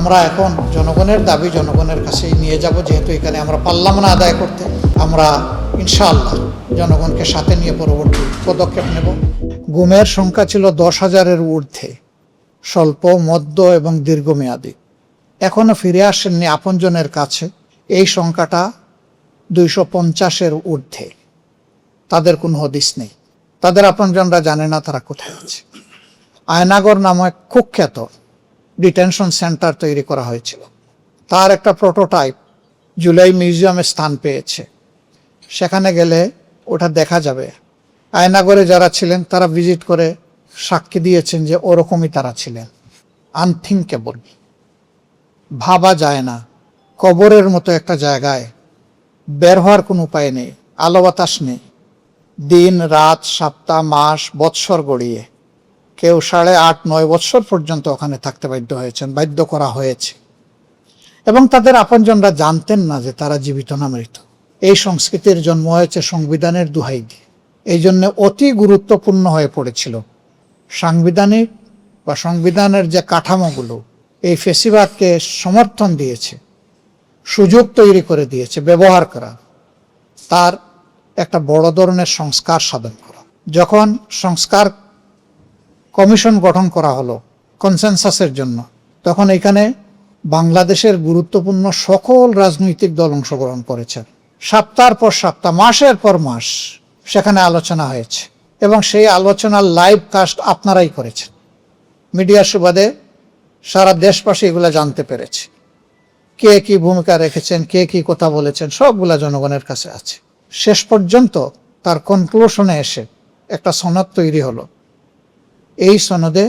আমরা এখন জনগণের দাবি জনগণের কাছেই নিয়ে যাব, যেহেতু এখানে আমরা পারলাম না আদায় করতে। আমরা ইনশাআল্লাহ জনগণকে সাথে নিয়ে পরবর্তী পদক্ষেপ নেব। গুমের সংখ্যা ছিল 10,000-এর ঊর্ধ্বে, স্বল্প, মধ্য এবং দীর্ঘমেয়াদী। এখনও ফিরে আসেননি আপনজনের কাছে এই সংখ্যাটা 250-এর ঊর্ধ্বে। তাদের কোনো হদিস নেই, তাদের আপনজনরা জানে না তারা কোথায় আছে। আয়নাগর নামে কুখ্যাত ডিটেনশন সেন্টার তৈরি করা হয়েছিল, তার একটা প্রোটোটাইপ জুলাই মিউজিয়ামে স্থান পেয়েছে। সেখানে গেলে ওটা দেখা যাবে। আয়নাগরে যারা ছিলেন তারা ভিজিট করে সাক্ষী দিয়েছেন যে ওরকমই তারা ছিলেন। আনথিঙ্কেবল, ভাবা যায় না। কবরের মতো একটা জায়গায় বের হওয়ার কোনো উপায় নেই, আলো বাতাস নেই। দিন রাত, সপ্তাহ, মাস, বৎসর গড়িয়ে কেউ 8.5-9 বৎসর পর্যন্ত ওখানে থাকতে বাধ্য করা হয়েছে। এবং তাদের আপনজনরা জানতেন না যে তারা জীবিত না মৃত। এই সংস্কৃতির জন্ম হয়েছে সংবিধানের দোহাই দিয়ে। এই জন্য অতি গুরুত্বপূর্ণ হয়ে পড়েছিল সাংবিধানিক বা সংবিধানের যে কাঠামোগুলো এই ফ্যাসিবাদকে সমর্থন দিয়েছে, সুযোগ তৈরি করে দিয়েছে ব্যবহার করা, তার একটা বড় ধরনের সংস্কার সাধন করা। যখন সংস্কার কমিশন গঠন করা হলো কনসেনসাসের জন্য, তখন এখানে বাংলাদেশের গুরুত্বপূর্ণ সকল রাজনৈতিক দল অংশগ্রহণ করেছেন। সপ্তাহের পর সপ্তাহ, মাসের পর মাস সেখানে আলোচনা হয়েছে এবং সেই আলোচনার লাইভ কাস্ট আপনারাই করেছেন। মিডিয়ার সুবাদে সারা দেশবাসী এগুলো জানতে পেরেছে। কে কি ভূমিকা রেখেছেন, কে কি কথা বলেছেন, সবগুলা জনগণের কাছে আছে। শেষ পর্যন্ত তার কনক্লুশনে এসে একটা সনদ তৈরি হলো। এই সনদে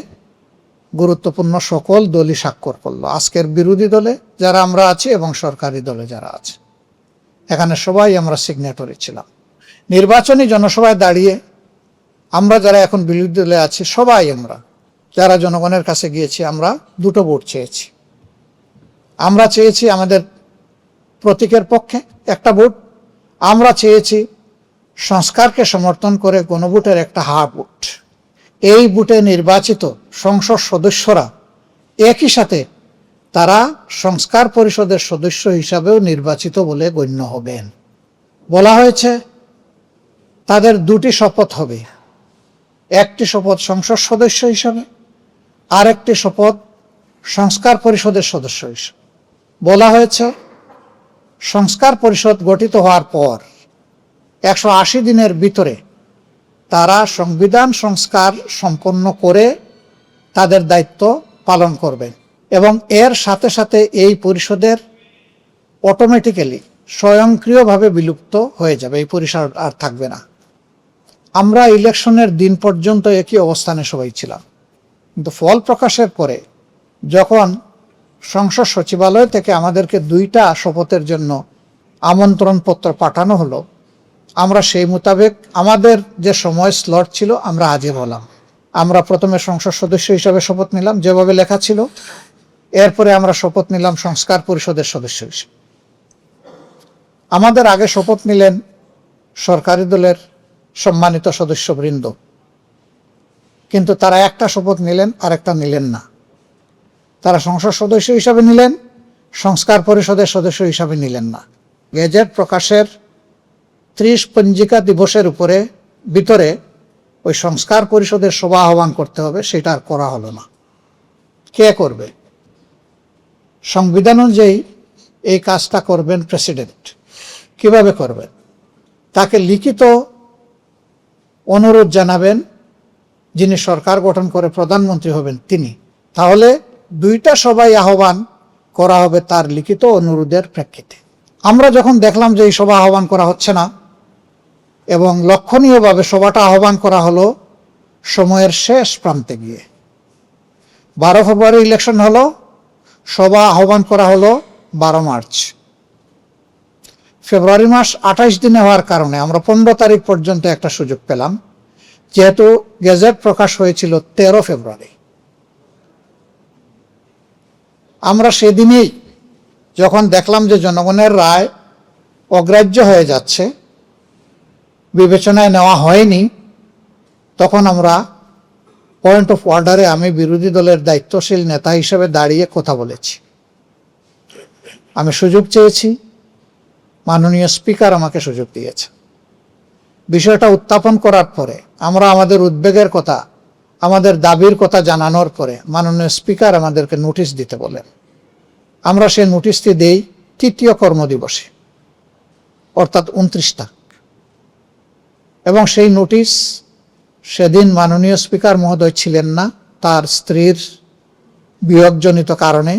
গুরুত্বপূর্ণ সকল দলই স্বাক্ষর করলো, আজকের বিরোধী দলে যারা আমরা আছি এবং সরকারি দলে যারা আছে। এখানে সবাই আমরা সিগনেটরি ছিলাম। নির্বাচনী জনসভায় দাঁড়িয়ে আমরা যারা এখন বিরোধী দলে আছি সবাই আমরা যারা জনগণের কাছে গিয়েছি, আমরা দুটো ভোট চেয়েছি। আমরা চেয়েছি আমাদের প্রতীকের পক্ষে একটা ভোট, আমরা চেয়েছি সংস্কারকে সমর্থন করে গণভোটের একটা ভোট। এই ভোটে নির্বাচিত সংসদ সদস্যরা একই সাথে তারা সংস্কার পরিষদের সদস্য হিসাবেও নির্বাচিত বলে গণ্য হবেন। বলা হয়েছে তাদের দুটি শপথ হবে, একটি শপথ সংসদ সদস্য হিসাবে, আরেকটি শপথ সংস্কার পরিষদের সদস্য হিসাবে। বলা হয়েছে সংস্কার পরিষদ গঠিত হওয়ার পর 180 দিনের ভিতরে তারা সংবিধান সংস্কার সম্পন্ন করে তাদের দায়িত্ব পালন করবেন এবং এর সাথে সাথে এই পরিষদের অটোমেটিক্যালি স্বয়ংক্রিয়ভাবে বিলুপ্ত হয়ে যাবে, এই পরিষদ আর থাকবে না। আমরা ইলেকশনের দিন পর্যন্ত একই অবস্থানে সবাই ছিলাম, কিন্তু ফল প্রকাশের পরে যখন সংসদ সচিবালয় থেকে আমাদেরকে 2টা শপথের জন্য আমন্ত্রণপত্র পাঠানো হলো, আমরা সেই মোতাবেক আমাদের যে সময় স্লট ছিল আমরা হাজির হলাম। আমরা প্রথমে সংসদ সদস্য হিসাবে শপথ নিলাম যেভাবে লেখা ছিল, এরপরে আমরা শপথ নিলাম সংস্কার পরিষদের সদস্য হিসেবে। আমাদের আগে শপথ নিলেন সরকারি দলের সম্মানিত সদস্যবৃন্দ, কিন্তু তারা একটা শপথ নিলেন আর একটা নিলেন না। তারা সংসদ সদস্য হিসাবে নিলেন, সংস্কার পরিষদের সদস্য হিসাবে নিলেন না। গেজেট প্রকাশের 30 পঞ্জিকা দিবসের ভিতরে ওই সংস্কার পরিষদের সভা আহ্বান করতে হবে, সেটা আর করা হলো না। কে করবে? সংবিধান অনুযায়ী এই কাজটা করবেন প্রেসিডেন্ট। কিভাবে করবেন? তাকে লিখিত অনুরোধ জানাবেন, যিনি সরকার গঠন করে প্রধানমন্ত্রী হবেন তিনি। তাহলে 2টা সভায় আহ্বান করা হবে তার লিখিত অনুরোধের প্রেক্ষিতে। আমরা যখন দেখলাম যে এই সভা আহ্বান করা হচ্ছে না এবং লক্ষণীয়ভাবে সভাটা আহ্বান করা হলো সময়ের শেষ প্রান্তে গিয়ে, 12 ফেব্রুয়ারি ইলেকশন হলো, সভা আহ্বান করা হলো 12 মার্চ। ফেব্রুয়ারি মাস 28 দিনে হওয়ার কারণে আমরা 15 তারিখ পর্যন্ত একটা সুযোগ পেলাম, যেহেতু গেজেট প্রকাশ হয়েছিল 13 ফেব্রুয়ারি। আমরা সেদিনেই যখন দেখলাম যে জনগণের রায় অগ্রাহ্য হয়ে যাচ্ছে, বিবেচনায় নেওয়া হয়নি, তখন আমরা পয়েন্ট অফ অর্ডারে আমি বিরোধী দলের দায়িত্বশীল নেতা হিসেবে দাঁড়িয়ে কথা বলেছি আমি সুযোগ চেয়েছি, মাননীয় স্পিকার আমাকে সুযোগ দিয়েছে। বিষয়টা উত্থাপন করার পরে আমরা আমাদের উদ্বেগের কথা, আমাদের দাবির কথা জানানোর পরে মাননীয় স্পিকার আমাদেরকে নোটিশ দিতে বলেন। আমরা সেই নোটিশটি দেই তৃতীয় কর্মদিবসে, অর্থাৎ 29 তারিখ। এবং সেই নোটিশ সেদিন মাননীয় স্পিকার মহোদয় ছিলেন না, তার স্ত্রীর বিয়োগজনিত কারণে,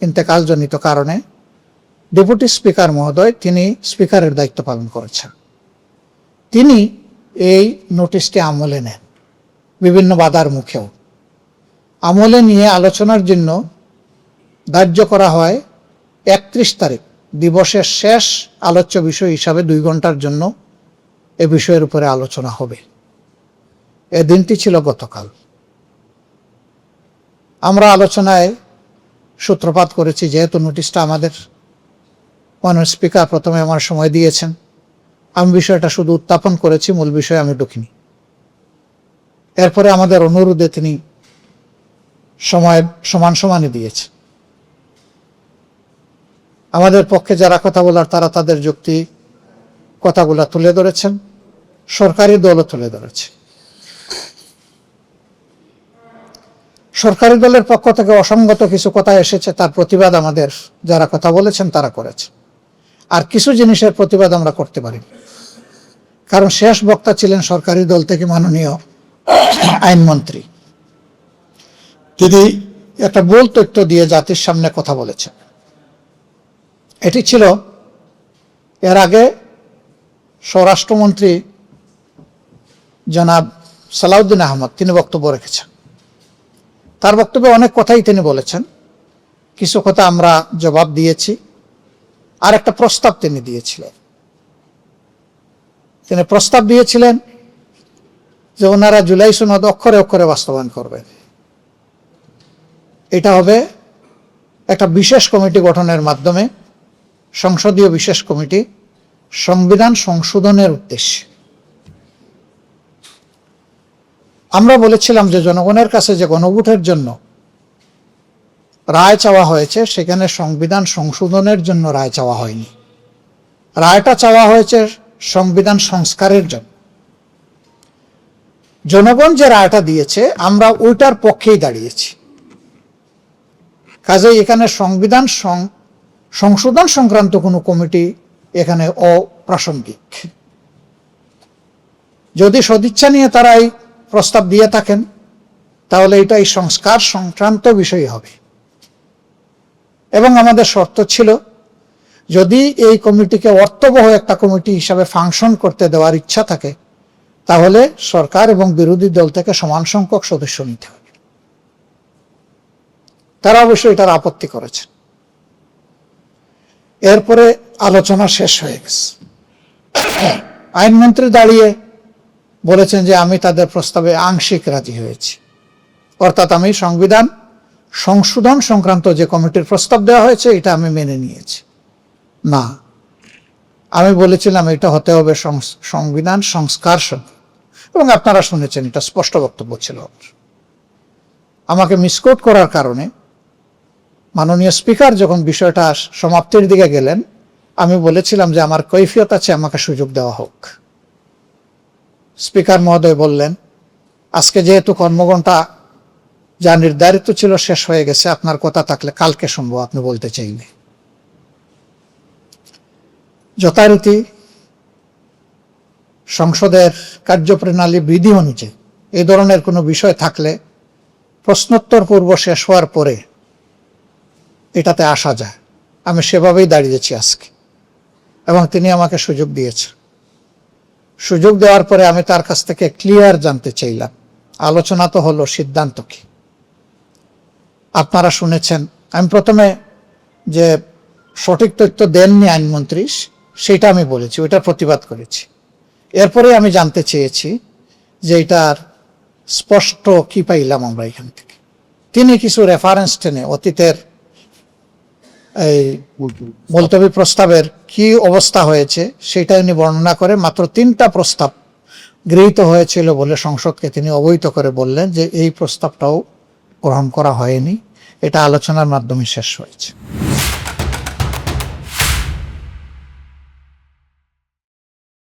ইন্তেকালজনিত কারণে ডেপুটি স্পিকার মহোদয় তিনি স্পিকারের দায়িত্ব পালন করেছেন। তিনি এই নোটিশটি আমলে নেন, বিভিন্ন বাধার মুখেও আমলে নিয়ে আলোচনার জন্য ধার্য করা হয় 31 তারিখ, দিবসের শেষ আলোচ্য বিষয় হিসাবে 2 ঘন্টার জন্য এ বিষয়ের উপরে আলোচনা হবে। এ দিনটি ছিল গতকাল। আমরা আলোচনায় সূত্রপাত করেছি, যেহেতু নোটিশটা আমাদের মাননীয় স্পিকার প্রথমে আমার সময় দিয়েছেন, আমি বিষয়টা শুধু উত্থাপন করেছি, মূল বিষয়ে আমি ঢুকিনি। এরপরে আমাদের অনুরোধে তিনি সময় সমানই দিয়েছে। আমাদের পক্ষে যারা কথা বলার তারা তাদের যুক্তি কথাগুলা তুলে ধরেছেন, সরকারি দলও তুলে ধরেছে। সরকারি দলের পক্ষ থেকে অসঙ্গত কিছু কথা এসেছে, তার প্রতিবাদ আমাদের যারা কথা বলেছেন তারা করেছে। আর কিছু জিনিসের প্রতিবাদ আমরা করতে পারি, কারণ শেষ বক্তা ছিলেন সরকারি দল থেকে মাননীয় আইনমন্ত্রী। তিনি একটা ভুল তথ্য দিয়ে জাতির সামনে কথা বলেছেন। এটি ছিল এর আগে স্বরাষ্ট্রমন্ত্রী জনাব সালাউদ্দিন আহমদ তিনি বক্তব্য রেখেছেন। তার বক্তব্যে অনেক কথাই তিনি বলেছেন, কিছু কথা আমরা জবাব দিয়েছি। আর একটা প্রস্তাব তিনি দিয়েছিলেন। তিনি প্রস্তাব দিয়েছিলেন যে ওনারা জুলাই সনদ অক্ষরে অক্ষরে বাস্তবায়ন করবেন। এটা হবে একটা বিশেষ কমিটি গঠনের মাধ্যমে, সংসদীয় বিশেষ কমিটি, সংবিধান সংশোধনের উদ্দেশ্যে। আমরা বলেছিলাম যে জনগণের কাছে যে গণভোটের জন্য রায় চাওয়া হয়েছে, সেখানে সংবিধান সংশোধনের জন্য রায় চাওয়া হয়নি। রায়টা চাওয়া হয়েছে সংবিধান সংস্কারের জন্য। জনগণ যে রায়টা দিয়েছে আমরা ওইটার পক্ষেই দাঁড়িয়েছি। কাজেই এখানে সংবিধান সংশোধন সংক্রান্ত কোনো কমিটি এখানে অপ্রাসঙ্গিক। যদি সদিচ্ছা নিয়ে তারা এই প্রস্তাব দিয়ে থাকেন, তাহলে এটা এই সংস্কার সংক্রান্ত বিষয় হবে। এবং আমাদের শর্ত ছিল, যদি এই কমিটিকে অর্থবহ একটা কমিটি হিসাবে ফাংশন করতে দেওয়ার ইচ্ছা থাকে, তাহলে সরকার এবং বিরোধী দল থেকে সমান সংখ্যক সদস্য নিতে হবে। তারা অবশ্যই এটার আপত্তি করেছে। এরপরে আলোচনা শেষ হয়ে গেছে। আইনমন্ত্রী দাঁড়িয়ে বলেছেন যে আমি তাদের প্রস্তাবে আংশিক রাজি হয়েছি, অর্থাৎ আমি সংবিধান সংশোধন সংক্রান্ত যে কমিটির প্রস্তাব দেওয়া হয়েছে এটা আমি মেনে নিয়েছি। না, আমি বলেছিলাম এটা হতে হবে সংবিধান সংস্কার সমিতি, এবং আপনারা শুনেছেন এটা স্পষ্ট বক্তব্য ছিল। আমাকে মিসকোট করার কারণে মাননীয় স্পিকার যখন বিষয়টা সমাপ্তির দিকে গেলেন, আমি বলেছিলাম যে আমার কৈফিয়ত আছে, আমাকে সুযোগ দেওয়া হোক। স্পিকার মহোদয় বললেন, আজকে যেহেতু কর্মঘণ্টা যা নির্ধারিত ছিল শেষ হয়ে গেছে, আপনার কথা থাকলে কালকে শুনবো আপনি বলতে চাইলে। যথারীতি সংসদের কার্যপ্রণালী বিধি অনুযায়ী এই ধরনের কোনো বিষয় থাকলে প্রশ্নোত্তর পূর্ব শেষ হওয়ার পরে এটাতে আসা যায়। আমি সেভাবেই দাঁড়িয়েছি আজকে, এবং তিনি আমাকে সুযোগ দিয়েছেন। সুযোগ দেওয়ার পরে আমি তার কাছ থেকে ক্লিয়ার জানতে চাইলাম, আলোচনা তো হলো, সিদ্ধান্ত কি? আপনারা শুনেছেন আমি প্রথমে যে সঠিক তথ্য দেননি আইনমন্ত্রী, সেটা আমি বলেছি, ওইটার প্রতিবাদ করেছি। এরপরে আমি জানতে চেয়েছি যে এটার স্পষ্ট কি পাইলাম আমরা এখান থেকে। তিনি কিছু রেফারেন্স টেনে অতীতের এই মুলতবি প্রস্তাবের কি অবস্থা হয়েছে সেটা উনি বর্ণনা করে মাত্র 3টা প্রস্তাব গৃহীত হয়েছিল বলে সংসদকে তিনি অবহিত করে বললেন যে এই প্রস্তাবটাও গ্রহণ করা হয়নি, এটা আলোচনার মাধ্যমে শেষ হয়েছে।